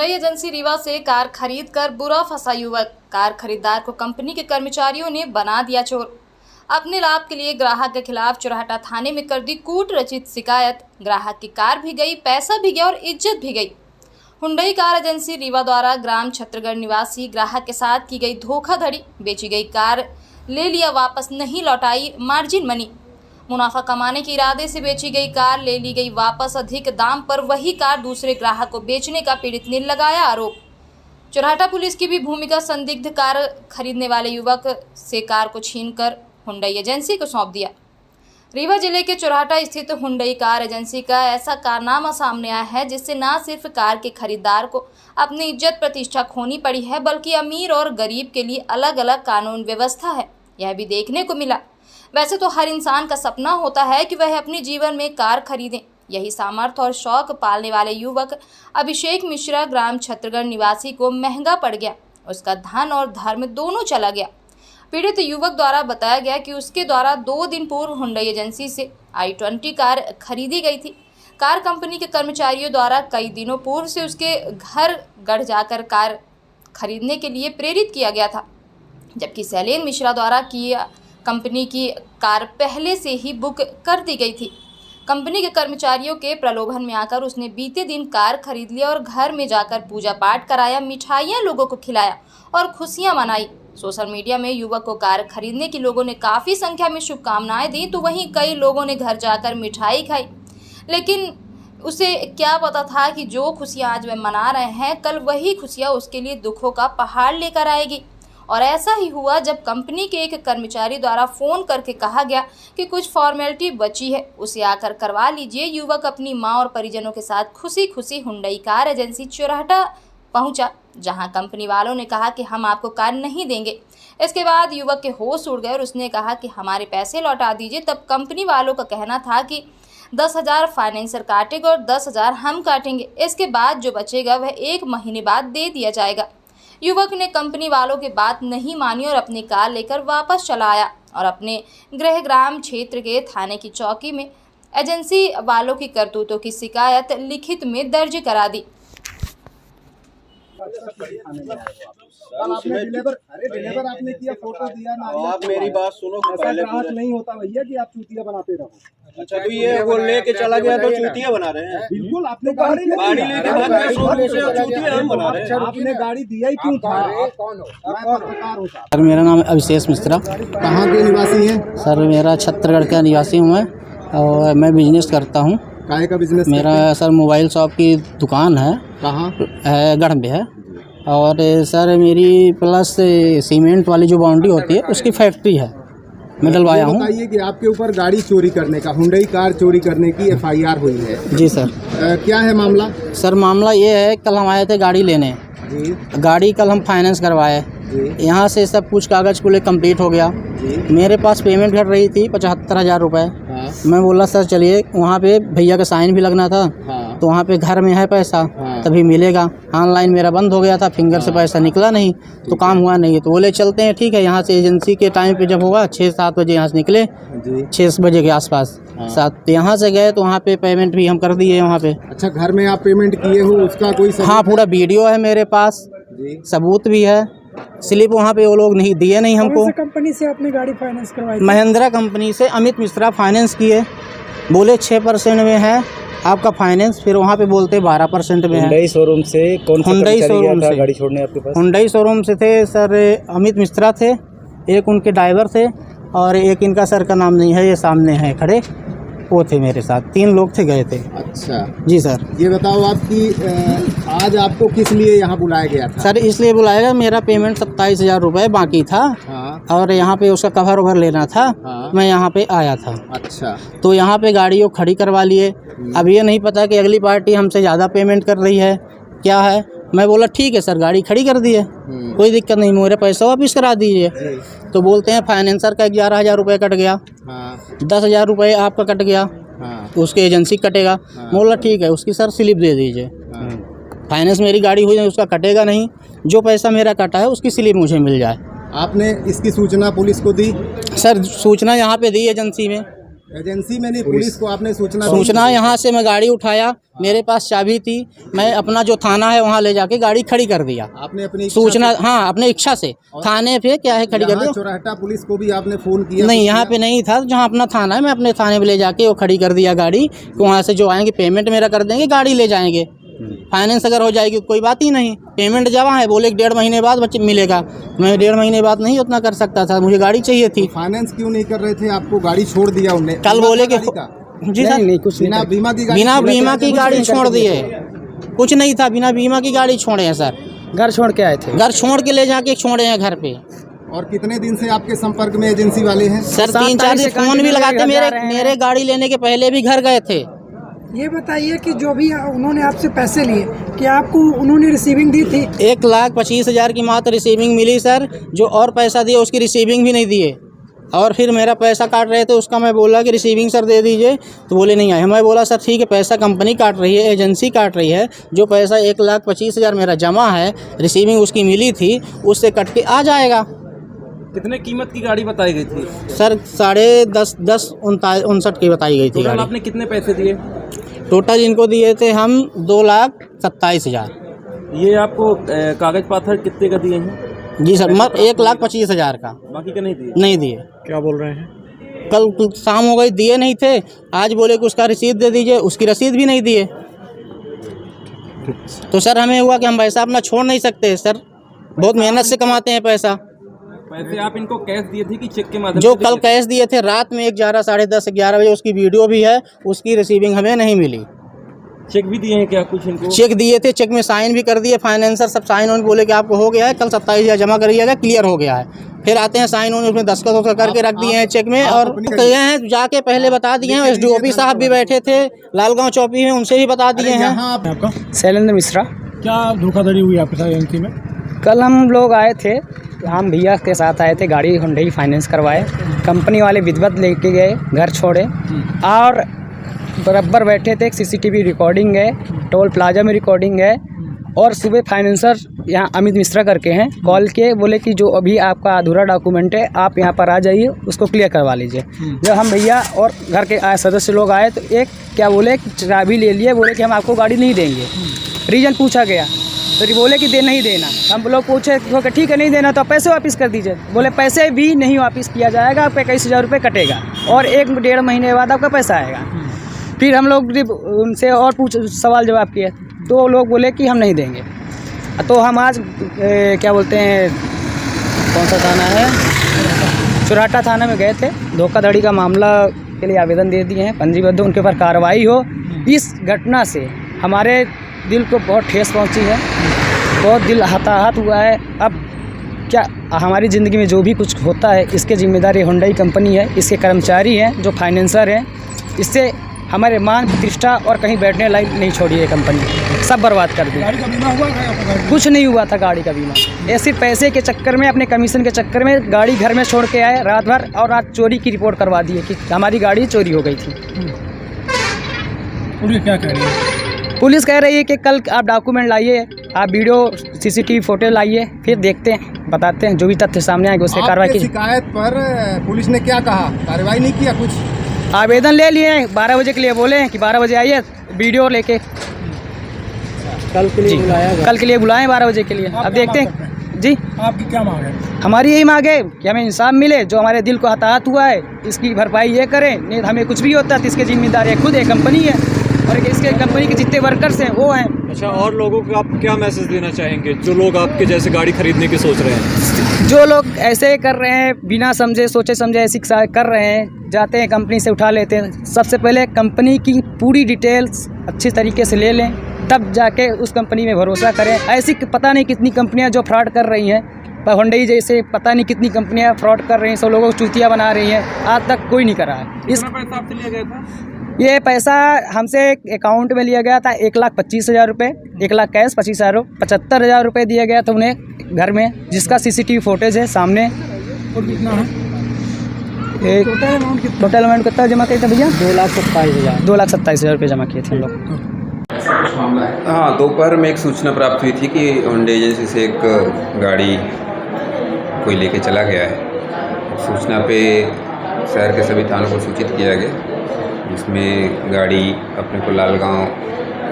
Hyundai agency Rewa से car खरीदकर बुरा फंसा युवक। कार खरीदार को कंपनी के कर्मचारियों ने बना दिया चोर। अपने लाभ के लिए ग्राहक के खिलाफ चुराहटा थाने में कर दी कूट रचित शिकायत। ग्राहक की कार भी गई, पैसा भी गया और इज्जत भी गई। हुंडई कार एजेंसी रीवा द्वारा ग्राम छत्रगढ़ निवासी ग्राहक के साथ की गई धोखाधड़ी। बेची गई कार ले लिया वापस, नहीं लौटाई मार्जिन मनी। मुनाफा कमाने के इरादे से बेची गई कार ले ली गई वापस अधिक दाम पर। वही कार दूसरे ग्राहक को बेचने का पीड़ित ने लगाया आरोप। चुराहटा पुलिस की भी भूमिका। संदिग्ध कार खरीदने वाले युवक से कार को छीनकर हुंडई एजेंसी को सौंप दिया। रीवा जिले के चुराहटा स्थित हुंडई कार एजेंसी का ऐसा कारनामा सामने आया है जिससे न सिर्फ कार के खरीदार को अपनी इज्जत प्रतिष्ठा खोनी पड़ी है, बल्कि अमीर और गरीब के लिए अलग अलग कानून व्यवस्था है, यह भी देखने को मिला। वैसे तो हर इंसान का सपना होता है कि वह अपने जीवन में कार खरीदें। यही सामर्थ्य और शौक पालने वाले युवक अभिषेक मिश्रा ग्राम छत्रगढ़ निवासी को महंगा पड़ गया। उसका धन और धर्म दोनों चला गया। पीड़ित युवक द्वारा बताया गया कि उसके द्वारा 2 दिन पूर्व हुंडई एजेंसी से i20 कार खरीदी गई थी। कार कंपनी के कर्मचारियों द्वारा कई दिनों पूर्व से उसके घर गढ़ जाकर कार खरीदने के लिए प्रेरित किया गया था, जबकि शैलेन मिश्रा द्वारा कंपनी की कार पहले से ही बुक कर दी गई थी। कंपनी के कर्मचारियों के प्रलोभन में आकर उसने बीते दिन कार खरीद लिया और घर में जाकर पूजा पाठ कराया, मिठाइयाँ लोगों को खिलाया और खुशियाँ मनाई। सोशल मीडिया में युवक को कार खरीदने की लोगों ने काफ़ी संख्या में शुभकामनाएं दी, तो वहीं कई लोगों ने घर जाकर मिठाई खाई। लेकिन उसे क्या पता था कि जो खुशियाँ आज वह मना रहे हैं, कल वही खुशियाँ उसके लिए दुखों का पहाड़ लेकर आएगी। और ऐसा ही हुआ जब कंपनी के एक कर्मचारी द्वारा फ़ोन करके कहा गया कि कुछ फॉर्मेलिटी बची है, उसे आकर करवा लीजिए। युवक अपनी मां और परिजनों के साथ खुशी खुशी हुंडई कार एजेंसी चुराहटा पहुंचा, जहां कंपनी वालों ने कहा कि हम आपको कार नहीं देंगे। इसके बाद युवक के होश उड़ गए और उसने कहा कि हमारे पैसे लौटा दीजिए। तब कंपनी वालों का कहना था कि 10,000 फाइनेंसर काटेगा और 10,000 हम काटेंगे। इसके बाद जो बचेगा वह 1 महीने बाद दे दिया जाएगा। युवक ने कंपनी वालों की बात नहीं मानी और अपनी कार लेकर वापस चला आया और अपने गृह ग्राम क्षेत्र के थाने की चौकी में एजेंसी वालों की करतूतों की शिकायत लिखित में दर्ज करा दी। आपने डिलीवर आपने किया, फोटो दिया ना। आप मेरी बात सुनो, पहले ग्राहक नहीं होता भैया कि आप चूतिया बनाते रहो। अच्छा, तो ये वो लेके चला गया तो चूतिया बना रहे हैं। बिल्कुल, आपने गाड़ी लेके भाग गए, शोरूम से चूतिया हम बना रहे हैं। आपने गाड़ी दिया ही क्यों था? कौन हो? सर, मेरा नाम अभिषेक मिश्रा। कहाँ के निवासी हैं? सर, मेरा छत्तीसगढ़ का निवासी हूँ मैं, और मैं बिजनेस करता हूँ। काहे का बिजनेस? मेरा सर मोबाइल शॉप की दुकान है। कहाँ है? गढ़ में है। और सर मेरी प्लस सीमेंट वाली जो बाउंड्री होती है उसकी फैक्ट्री है, मैं डलवाया हूँ। बताइए कि आपके ऊपर गाड़ी चोरी करने का, हुंडई कार चोरी करने की FIR हुई है। जी सर। क्या है मामला? सर मामला ये है, कल हम आए थे गाड़ी लेने। जी। गाड़ी कल हम फाइनेंस करवाए। यहाँ से सब कुछ कागज़ कुल कंप्लीट हो गया। मेरे पास पेमेंट घट रही थी 75,000 रुपये। हाँ। मैं बोला सर चलिए, वहाँ पे भैया का साइन भी लगना था। हाँ। तो वहाँ पे घर में है पैसा। हाँ। तभी मिलेगा। ऑनलाइन मेरा बंद हो गया था, फिंगर से पैसा निकला नहीं, तो काम हुआ नहीं। तो बोले चलते हैं, ठीक है। यहाँ से एजेंसी के टाइम पे जब होगा 6-7 बजे यहाँ से निकले, 6 बजे के आसपास। हाँ। 7 यहाँ से गए तो वहाँ पे पेमेंट भी हम कर दिए वहाँ पे। अच्छा, घर में आप पेमेंट किए हो, उसका कोई सबूत? हाँ, पूरा वीडियो है मेरे पास, सबूत भी है। स्लिप वहाँ पे वो लोग नहीं दिए नहीं हमको। कंपनी से आपने गाड़ी फाइनेंस करवाई? महिंद्रा कंपनी से अमित मिश्रा फाइनेंस किए। बोले 6% में है आपका फाइनेंस, फिर वहाँ पे बोलते 12% में है। हुंडई शोरूम से कौन सा हुंडई शोरूम से गाड़ी छोड़ने आपके पास? हुंडई शोरूम से थे सर, अमित मिश्रा थे, एक उनके ड्राइवर थे, और एक इनका सर का नाम नहीं है, ये सामने है खड़े, वो थे मेरे साथ। 3 लोग थे, गए थे। अच्छा जी सर। ये बताओ आप कि आज आपको किस लिए यहाँ बुलाया गया था? सर इसलिए बुलाएगा, मेरा पेमेंट 27,000 रुपये बाकी था। हाँ। और यहाँ पे उसका कवर ओवर लेना था। हाँ। मैं यहाँ पे आया था। अच्छा। तो यहाँ पे गाड़ियों खड़ी करवा लिए। अब ये नहीं पता कि अगली पार्टी हमसे ज़्यादा पेमेंट कर रही है, क्या है। मैं बोला ठीक है सर, गाड़ी खड़ी कर दी है, कोई दिक्कत नहीं, मेरे पैसा वापस करा दीजिए। तो बोलते हैं फाइनेंसर का 11,000 रुपये कट गया। हाँ। 10,000 रुपये आपका कट गया। हाँ। तो उसके एजेंसी कटेगा। बोला ठीक है, उसकी सर स्लिप दे दीजिए। फाइनेंस मेरी गाड़ी हुई है, उसका कटेगा नहीं, जो पैसा मेरा कटा है उसकी स्लिप मुझे मिल जाए। आपने इसकी सूचना पुलिस को दी? सर सूचना यहाँ पे दी एजेंसी में, एजेंसी में नहीं, पुलिस को आपने सूचना यहाँ से मैं गाड़ी उठाया, मेरे पास चाबी थी, मैं अपना जो थाना है वहाँ ले जाके गाड़ी खड़ी कर दिया। आपने अपनी सूचना, हाँ, अपने इच्छा से थाने पे क्या है खड़ी कर दिया। चौराहा पुलिस को भी आपने फोन किया? नहीं, यहाँ पे नहीं था, जहाँ अपना थाना है मैं अपने थाने पे ले जाके वो खड़ी कर दिया गाड़ी। वहाँ से जो आएंगे पेमेंट मेरा कर देंगे, गाड़ी ले जाएंगे। फाइनेंस अगर हो जाएगी कोई बात ही नहीं, पेमेंट जमा है, बोले 1.5 महीने बाद बच्चे मिलेगा। मैं 1.5 महीने बाद नहीं उतना कर सकता था, मुझे गाड़ी चाहिए थी। फाइनेंस क्यों नहीं कर रहे थे? आपको गाड़ी छोड़ दिया उन्होंने? कल बोले कि जी सर, नहीं कुछ बिना बीमा की गाड़ी छोड़ दिए, कुछ नहीं था, बिना बीमा की गाड़ी छोड़े हैं सर। घर छोड़ के आए थे? घर छोड़ के ले जाके छोड़े हैं घर पे। और कितने दिन से आपके संपर्क में एजेंसी वाले हैं? सर 3-4 दिन फोन भी लगाते, मेरे गाड़ी लेने के पहले भी घर गए थे। ये बताइए कि जो भी उन्होंने आपसे पैसे लिए, क्या आपको उन्होंने रिसीविंग दी थी? 1,25,000 की मात्र रिसीविंग मिली सर, जो और पैसा दिए उसकी रिसीविंग भी नहीं दिए। और फिर मेरा पैसा काट रहे थे, उसका मैं बोला कि रिसीविंग सर दे दीजिए, तो बोले नहीं आए। मैं बोला सर ठीक है, पैसा कंपनी काट रही है, एजेंसी काट रही है, जो पैसा 1,25,000 मेरा जमा है, रिसीविंग उसकी मिली थी, उससे कट के आ जाएगा। कितने कीमत की गाड़ी बताई गई थी? सर 10:59 की बताई गई थी गाड़ी। आपने कितने पैसे दिए? टोटल इनको दिए थे हम 2,27,000। ये आपको कागज पाथर कितने का दिए हैं? जी सर, 1,25,000 का। बाकी का नहीं दिए? नहीं दिए। क्या बोल रहे हैं? कल शाम हो गई, दिए नहीं थे, आज बोले कि उसका रसीद दे दीजिए, उसकी रसीद भी नहीं दिए। तो सर हमें हुआ कि हम पैसा अपना छोड़ नहीं सकते सर, बहुत मेहनत से कमाते हैं पैसा। पैसे आप इनको कैश दिए थे कि चेक के माध्यम? जो कल कैश दिए थे रात में 11, 10:30, 11 बजे, उसकी वीडियो भी है, उसकी रिसीविंग हमें नहीं मिली। चेक भी दिए हैं क्या कुछ इनको? चेक दिए थे, चेक में साइन भी कर दिए, फाइनेंसर सब साइन ऑन बोले कि आपको हो गया है, कल 27,000 जमा करिएगा, क्लियर हो गया है। फिर आते हैं साइन ऑन, उसमें दस्तखत करके रख दिए हैं चेक में, और कहे हैं जाके पहले बता दिए हैं। SDOP साहब भी बैठे थे लालगांव चौकी में, उनसे भी बता दिए हैं। आपका शैलेंद्र मिश्रा। क्या धोखाधड़ी हुई आपके साथ एजेंसी में? कल हम लोग आए थे, हम भैया के साथ आए थे, गाड़ी हुंडई फाइनेंस करवाए, कंपनी वाले विधिवत लेके गए, घर छोड़े और बराबर बैठे थे। CCTV रिकॉर्डिंग है, टोल प्लाजा में रिकॉर्डिंग है। और सुबह फाइनेंसर यहाँ अमित मिश्रा करके हैं, कॉल के बोले कि जो अभी आपका अधूरा डॉक्यूमेंट है आप यहाँ पर आ जाइए, उसको क्लियर करवा लीजिए। जब हम भैया और घर के सदस्य लोग आए तो एक क्या बोले कि चाबी ले लिए, बोले कि हम आपको गाड़ी नहीं देंगे। रीज़न पूछा गया तो बोले कि नहीं देना। हम लोग पूछे तो ठीक है नहीं देना तो पैसे वापस कर दीजिए। बोले पैसे भी नहीं वापस किया जाएगा, आपका 21,000 रुपये कटेगा और 1-1.5 महीने बाद आपका पैसा आएगा। फिर हम लोग उनसे और सवाल जवाब किए तो लोग बोले कि हम नहीं देंगे। तो हम आज क्या बोलते हैं, कौन सा थाना है, चौराहा थाना में गए थे। धोखाधड़ी का मामला के लिए आवेदन दे दिए हैं, पंजीबद्ध, उनके ऊपर कार्रवाई हो। इस घटना से हमारे दिल को बहुत ठेस पहुंची है, बहुत दिल हताहत हुआ है। अब क्या हमारी ज़िंदगी में जो भी कुछ होता है इसके जिम्मेदारी हुंडई कंपनी है, इसके कर्मचारी हैं जो फाइनेंसर हैं। इससे हमारे मान प्रतिष्ठा और कहीं बैठने लायक नहीं छोड़ी है कंपनी, सब बर्बाद कर दी। गाड़ी का बीमा हुआ था? कुछ नहीं हुआ था गाड़ी का बीमा। ऐसे पैसे के चक्कर में, अपने कमीशन के चक्कर में गाड़ी घर में छोड़ के आए रात भर, और आज चोरी की रिपोर्ट करवा दी है कि हमारी गाड़ी चोरी हो गई थी। पुलिस क्या कह रही है? पुलिस कह रही है कि कल आप डॉक्यूमेंट लाइए, आप वीडियो CCTV फोटो लाइए, फिर देखते हैं, बताते हैं जो भी तथ्य सामने आएंगे उससे कार्रवाई की। शिकायत पर पुलिस ने क्या कहा? कार्रवाई नहीं किया कुछ? आवेदन ले लिए, 12 बजे के लिए बोले हैं कि 12 बजे आइए वीडियो लेके। कल के लिए बुलाया, कल के लिए बुलाएं 12 बजे के लिए। अब देखते हैं जी। आपकी क्या मांग है? हमारी यही मांग है कि हमें इंसाफ मिले, जो हमारे दिल को हताहत हुआ है इसकी भरपाई ये करें। नहीं हमें कुछ भी होता है तो इसके जिम्मेदार है खुद, एक कंपनी है और इसके कंपनी के जितने वर्कर्स हैं वो हैं। अच्छा, और लोगों को आप क्या मैसेज देना चाहेंगे जो लोग आपके जैसे गाड़ी खरीदने की सोच रहे हैं? जो लोग ऐसे कर रहे हैं, बिना समझे सोचे समझे ऐसी कर रहे हैं, जाते हैं कंपनी से उठा लेते हैं, सबसे पहले कंपनी की पूरी डिटेल्स अच्छी तरीके से ले लें, तब जाके उस कंपनी में भरोसा करें। ऐसी पता नहीं कितनी कंपनियां जो फ्रॉड कर रही हैं, पर हुंडई जैसे पता नहीं कितनी कंपनियां फ्रॉड कर रही हैं, सब लोगों को चूतिया बना रही हैं, आज तक कोई नहीं करा है। इस पैसा आपसे लिया गया था? ये पैसा हमसे अकाउंट में लिया गया था 1,25,000 रुपये, 1 लाख कैश, 75,000 रुपये दिया गया था उन्हें घर में, जिसका CCTV फुटेज है सामने। और कितना है? टोटल अमाउंट कितना जमा किया था भैया? 2,27,000। 2,27,000 रुपये जमा किए थे हम लोग। हाँ, दोपहर में एक सूचना प्राप्त हुई थी कि हुंडई एजेंसी से एक गाड़ी कोई लेके चला गया है। सूचना पे शहर के सभी थानों को सूचित किया गया, जिसमें गाड़ी अपने को लालगांव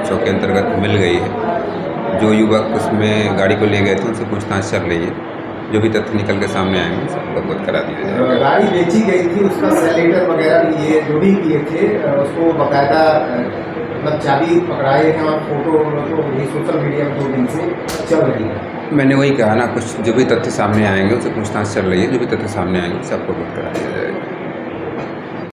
चौक के अंतर्गत मिल गई है। जो युवक उसमें गाड़ी को ले गए थे उनसे पूछताछ चल रही है। जो भी तथ्य निकल के सामने आएंगे सबको अवगत करा दिया जाएगा। गाड़ी बेची गई थी, उसका सेलेटर वगैरह भी ये जो भी किए थे उसको बाकायदा मतलब चाबी पकड़ाए हैं और फोटो तो ये सोशल मीडिया में 2 दिन से चल रही है। मैंने वही कहा ना, कुछ जो भी तथ्य सामने आएंगे उससे पूछताछ चल रही है। जो भी तथ्य सामने आएंगे सबको अवगत करा दिया जाएगा।